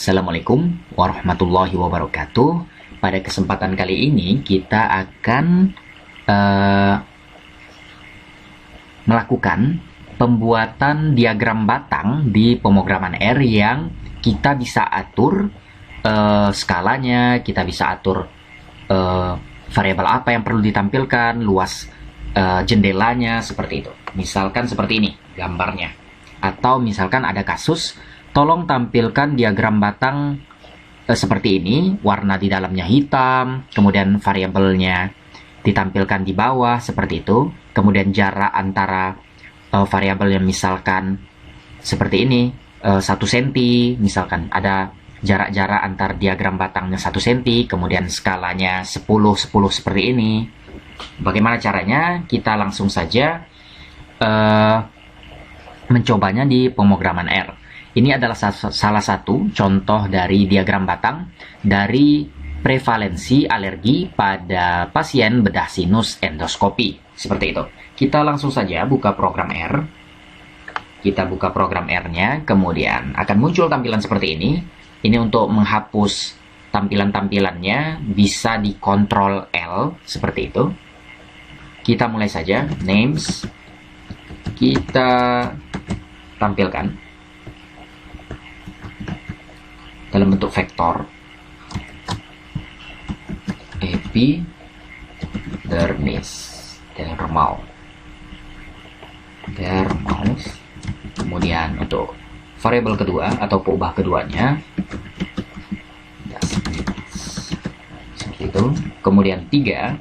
Assalamualaikum warahmatullahi wabarakatuh. Pada kesempatan kali ini kita akan melakukan pembuatan diagram batang di pemrograman R yang kita bisa atur skalanya, kita bisa atur variabel apa yang perlu ditampilkan, luas jendelanya, seperti itu. Misalkan seperti ini gambarnya. Atau misalkan ada kasus, tolong tampilkan diagram batang seperti ini, warna di dalamnya hitam, kemudian variabelnya ditampilkan di bawah seperti itu, kemudian jarak antara variabel yang misalkan seperti ini 1 cm, misalkan ada jarak-jarak antar diagram batangnya 1 cm, kemudian skalanya 10 10 seperti ini. Bagaimana caranya? Kita langsung saja mencobanya di pemrograman R. Ini adalah salah satu contoh dari diagram batang dari prevalensi alergi pada pasien bedah sinus endoskopi. Seperti itu. Kita langsung saja buka program R. Kita buka program R-nya, kemudian akan muncul tampilan seperti ini. Ini untuk menghapus tampilan-tampilannya, bisa dikontrol L, seperti itu. Kita mulai saja, names. Kita tampilkan dalam bentuk vektor epidermis dermal, kemudian untuk variabel kedua atau peubah keduanya seperti itu, kemudian 3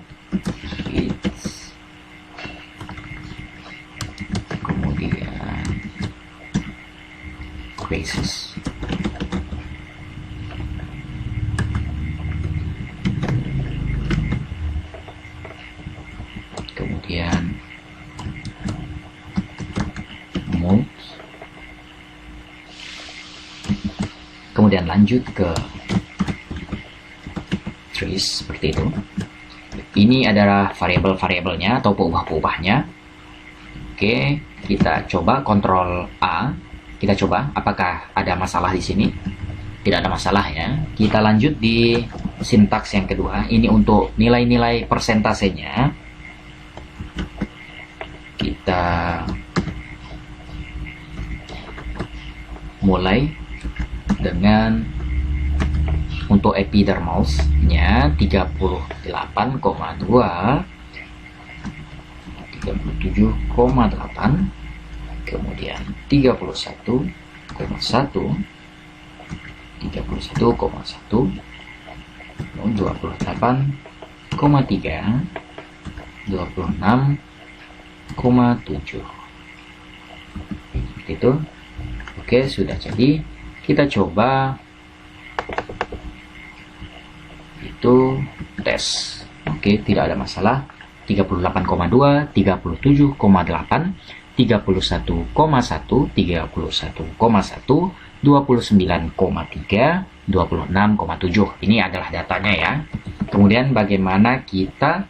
kemudian crisis, kemudian move, kemudian lanjut ke trace seperti itu. Ini adalah variabel-variabelnya atau peubah-peubahnya. Oke, kita coba Ctrl A. Kita coba apakah ada masalah di sini. Tidak ada masalah ya. Kita lanjut di sintaks yang kedua. Ini untuk nilai-nilai persentasenya. Kita mulai dengan untuk epidermalsnya 38,2, 37,8, kemudian 31,1, 31,1, 28,3, 26,7. Seperti itu. Oke, sudah jadi. Kita coba itu tes. Oke, tidak ada masalah. 38,2, 37,8, 31,1, 31,1, 29,3, 26,7. Ini adalah datanya ya. Kemudian bagaimana kita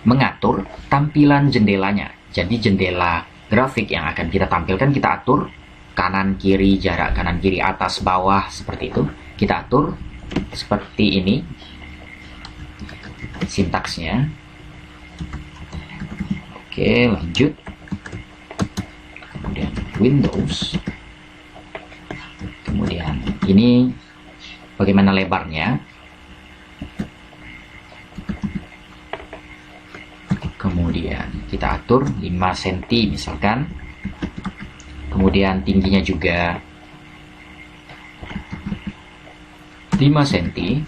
mengatur tampilan jendelanya. Jadi jendela grafik yang akan kita tampilkan kita atur kanan kiri, jarak kanan kiri, atas bawah, seperti itu. Kita atur seperti ini sintaksnya. Oke, lanjut. Kemudian Windows. Kemudian ini bagaimana lebarnya. Kemudian kita atur 5 cm misalkan. Kemudian tingginya juga 5 cm.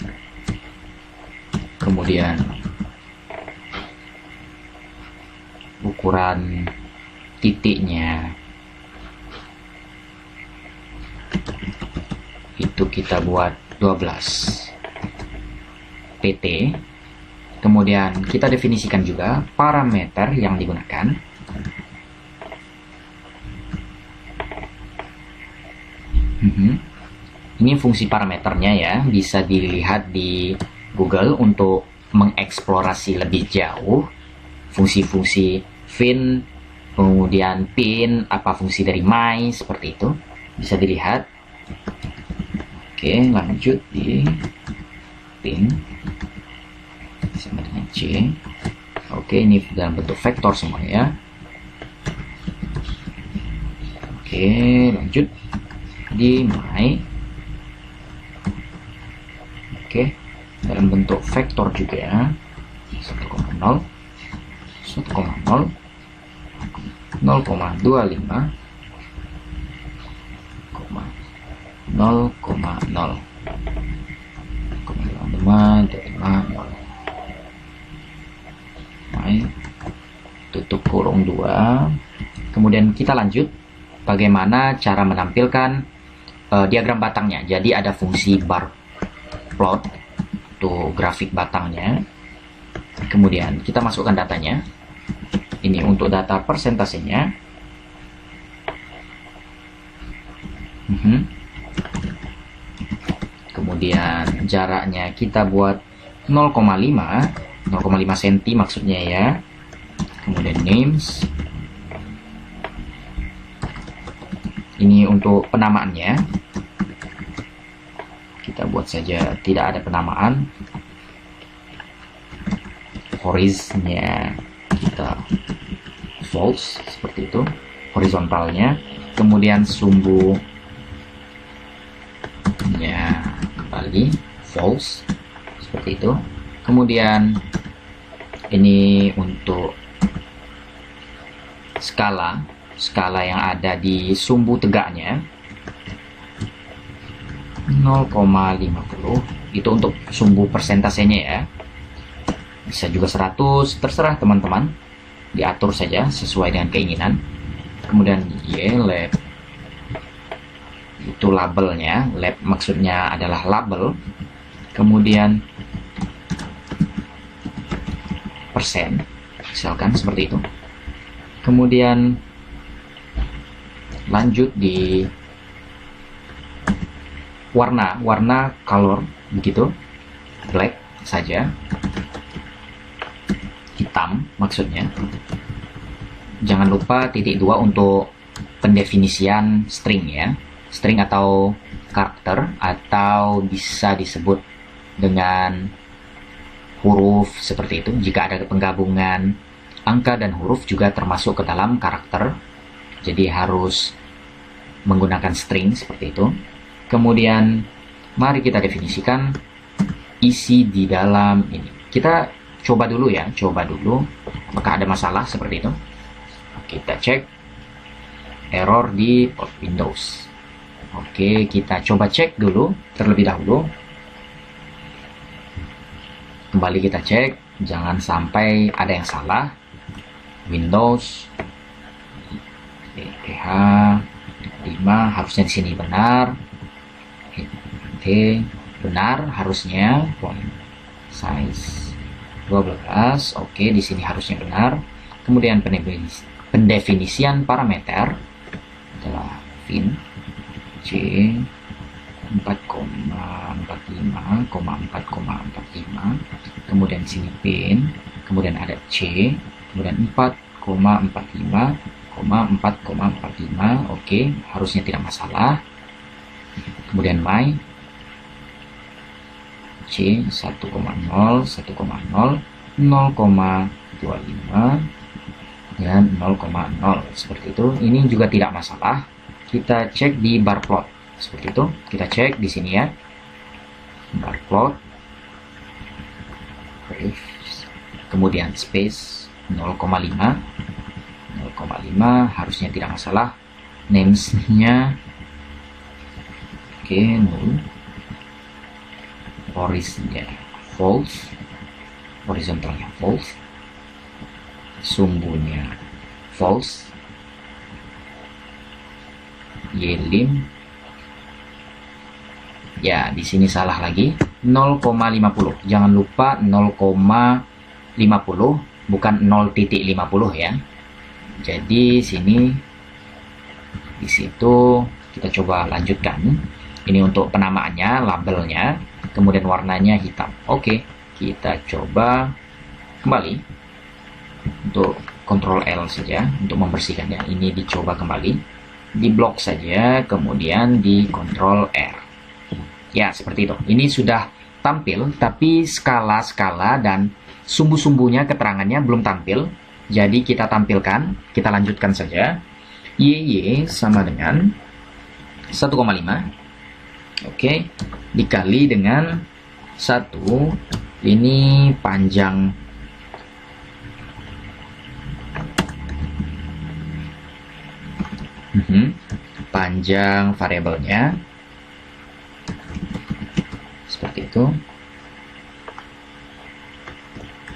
Kemudian ukuran titiknya itu kita buat 12 pt. Kemudian kita definisikan juga parameter yang digunakan. Ini fungsi parameternya ya, bisa dilihat di Google untuk mengeksplorasi lebih jauh fungsi-fungsi fin, kemudian pin, apa fungsi dari my, seperti itu bisa dilihat. Oke, lanjut di pin sama dengan C. Oke, ini dalam bentuk vektor semua ya. Oke, lanjut di my. Oke, dalam bentuk vektor juga ya. 1,0, 1,0, 0,25, 0,0, 0,5, tutup kurung 2. Kemudian kita lanjut bagaimana cara menampilkan diagram batangnya. Jadi ada fungsi bar plot untuk grafik batangnya. Kemudian kita masukkan datanya. Ini untuk data persentasenya. Kemudian jaraknya kita buat 0,5 cm maksudnya ya. Kemudian names, ini untuk penamaannya kita buat saja tidak ada penamaan. Horizonnya kita false seperti itu, horizontalnya. Kemudian sumbunya kembali false seperti itu. Kemudian ini untuk skala yang ada di sumbu tegaknya 0,50, itu untuk sumbu persentasenya ya. Bisa juga 100, terserah teman-teman, diatur saja sesuai dengan keinginan. Kemudian lab, itu labelnya, lab maksudnya adalah label. Kemudian persen, misalkan seperti itu. Kemudian lanjut di warna color, begitu, black saja, hitam maksudnya. Jangan lupa titik 2 untuk pendefinisian string ya, string atau karakter, atau bisa disebut dengan huruf seperti itu. Jika ada penggabungan angka dan huruf juga termasuk ke dalam karakter, jadi harus menggunakan string seperti itu. Kemudian mari kita definisikan isi di dalam ini. Kita coba dulu ya, apakah ada masalah seperti itu. Kita cek error di port Windows. Oke, kita coba cek dulu terlebih dahulu. Kembali kita cek, jangan sampai ada yang salah. Windows PH 5 harusnya di sini benar. Benar harusnya. Font size 12. Oke, di sini harusnya benar. Kemudian pendefinisian parameter adalah fin C 4,45,4,45. Kemudian sini pin, kemudian ada C, kemudian 4,45,4,45. Oke, harusnya tidak masalah. Kemudian my C 1,0, 1,0, 0,25 dan 0,0 seperti itu. Ini juga tidak masalah. Kita cek di bar plot seperti itu. Kita cek di sini ya, bar plot, kemudian space 0,5 harusnya tidak masalah. Names-nya oke, null. Horizontalnya false, sumbunya false. Yelim ya, di sini salah lagi, 0,50. Jangan lupa 0,50 bukan 0,50 ya. Jadi sini di situ kita coba lanjutkan. Ini untuk penamaannya, labelnya, kemudian warnanya hitam. Oke, kita coba kembali untuk Ctrl L saja untuk membersihkannya. Ini dicoba kembali, di blok saja, kemudian di Ctrl R. Ya, seperti itu. Ini sudah tampil, tapi skala-skala dan sumbu-sumbunya, keterangannya belum tampil. Jadi kita tampilkan, kita lanjutkan saja. YY sama dengan 1,5. Oke, dikali dengan 1. Ini panjang panjang variabelnya seperti itu,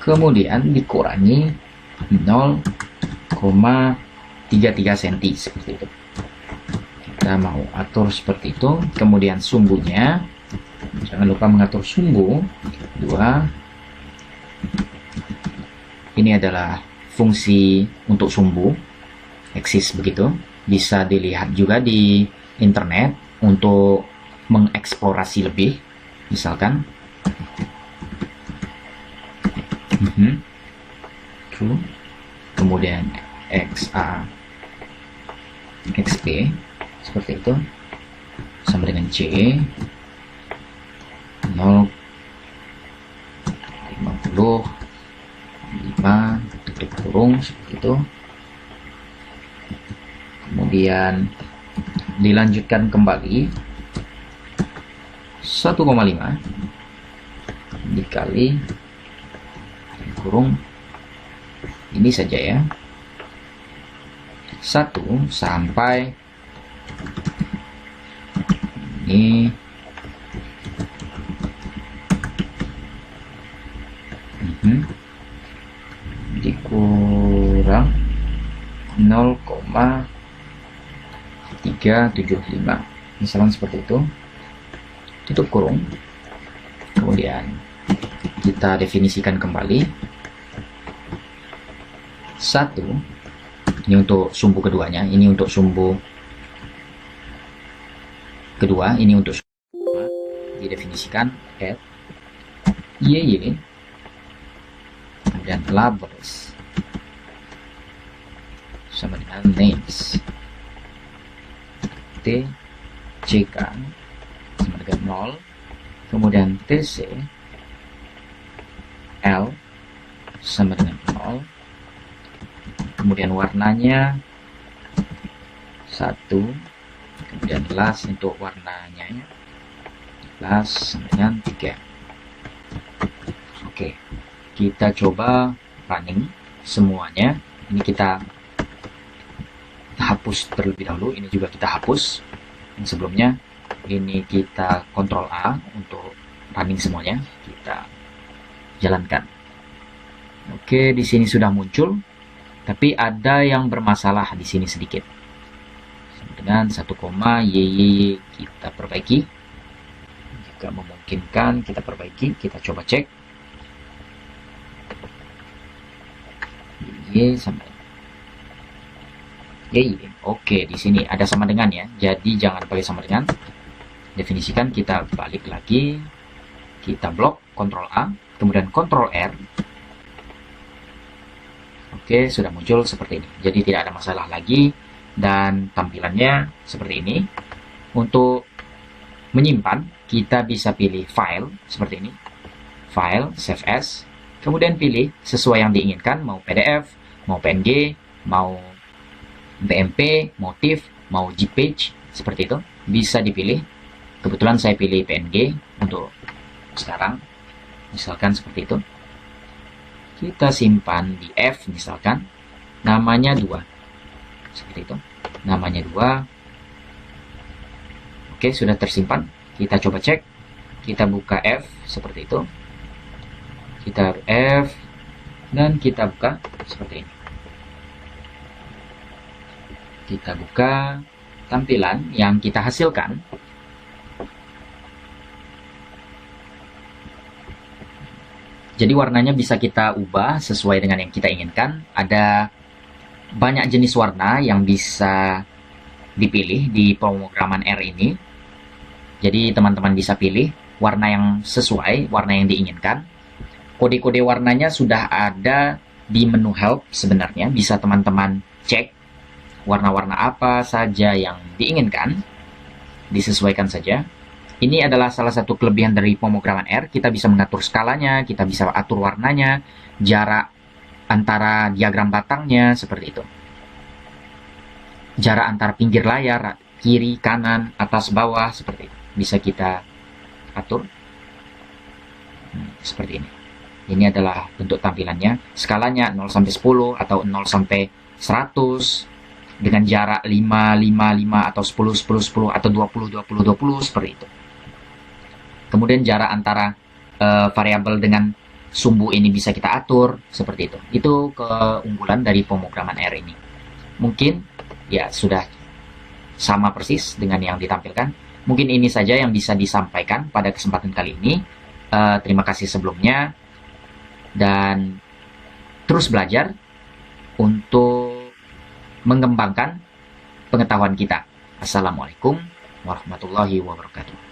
kemudian dikurangi 0,33 cm seperti itu. Kita mau atur seperti itu. Kemudian sumbunya, jangan lupa mengatur sumbu 2. Ini adalah fungsi untuk sumbu eksis begitu. Bisa dilihat juga di internet untuk mengeksplorasi lebih, misalkan kemudian XA XP seperti itu sama dengan C 0,55 tutup kurung seperti itu. Kemudian dilanjutkan kembali 1,5 dikali kurung ini saja ya, 1 sampai ini dikurang 0,375 misalkan seperti itu, tutup kurung. Kemudian kita definisikan kembali 1, ini untuk sumbu keduanya, ini untuk sumbu kedua, ini untuk sumbu kedua. Didefinisikan add YY dan labels sama dengan names T CK sama dengan 0, kemudian TC L sama dengan 0, kemudian warnanya 1, kemudian last untuk warnanya last sama dengan 3. Oke, kita coba running semuanya. Ini kita hapus terlebih dahulu, ini juga kita hapus yang sebelumnya. Ini kita Ctrl A untuk running semuanya, kita jalankan. Oke, di sini sudah muncul, tapi ada yang bermasalah di sini sedikit. Dengan 1, YY kita perbaiki. Jika memungkinkan kita perbaiki, kita coba cek. Y sama YY. Oke, di sini ada sama dengan ya. Jadi jangan pakai sama dengan. Definisikan, kita balik lagi. Kita blok, Ctrl A, kemudian Ctrl R. Oke, sudah muncul seperti ini. Jadi tidak ada masalah lagi. Dan tampilannya seperti ini. Untuk menyimpan, kita bisa pilih file seperti ini. File, save as. Kemudian pilih sesuai yang diinginkan. Mau PDF, mau PNG, mau BMP, mau TIFF, mau JPEG. Seperti itu. Bisa dipilih. Kebetulan saya pilih PNG untuk sekarang. Misalkan seperti itu. Kita simpan di F misalkan, namanya 2 seperti itu, namanya 2. Oke, sudah tersimpan. Kita coba cek, kita buka F seperti itu, kita F dan kita buka seperti ini. Kita buka tampilan yang kita hasilkan. Jadi warnanya bisa kita ubah sesuai dengan yang kita inginkan. Ada banyak jenis warna yang bisa dipilih di pemrograman R ini. Jadi teman-teman bisa pilih warna yang sesuai, warna yang diinginkan. Kode-kode warnanya sudah ada di menu help sebenarnya. Bisa teman-teman cek warna-warna apa saja yang diinginkan. Disesuaikan saja. Ini adalah salah satu kelebihan dari pemrograman R. Kita bisa mengatur skalanya, kita bisa atur warnanya, jarak antara diagram batangnya, seperti itu. Jarak antar pinggir layar, kiri, kanan, atas, bawah, seperti itu. Bisa kita atur. Seperti ini. Ini adalah bentuk tampilannya. Skalanya 0 sampai 10 atau 0 sampai 100 dengan jarak 5, 5, 5 atau 10, 10, 10 atau 20, 20, 20 seperti itu. Kemudian jarak antara variabel dengan sumbu ini bisa kita atur seperti itu. Itu keunggulan dari pemrograman R ini. Mungkin ya sudah sama persis dengan yang ditampilkan. Mungkin ini saja yang bisa disampaikan pada kesempatan kali ini. Terima kasih sebelumnya dan terus belajar untuk mengembangkan pengetahuan kita. Assalamualaikum warahmatullahi wabarakatuh.